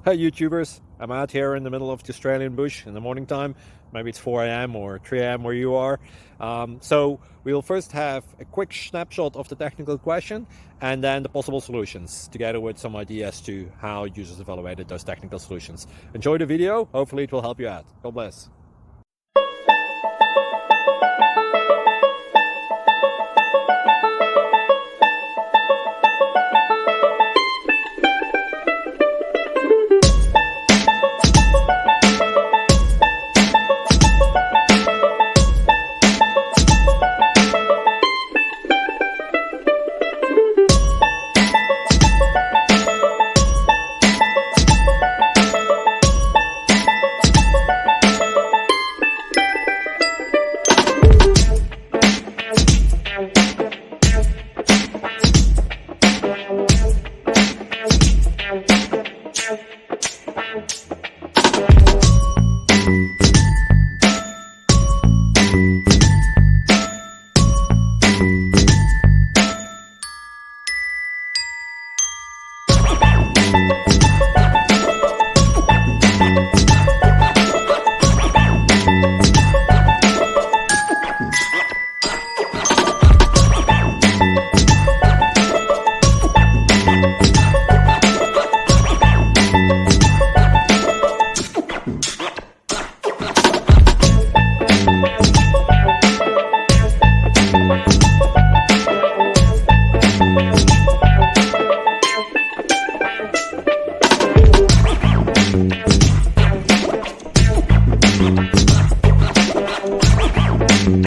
Hi YouTubers, I'm out here in the middle of the Australian bush in the morning time. Maybe it's 4 a.m. or 3 a.m. where you are. So we'll first have a quick snapshot of the technical question and then the possible solutions, together with some ideas to how users evaluated those technical solutions. Enjoy the video, hopefully it will help you out. God bless.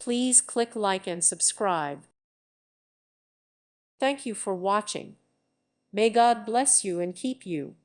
Please click like and subscribe. Thank you for watching. May God bless you and keep you.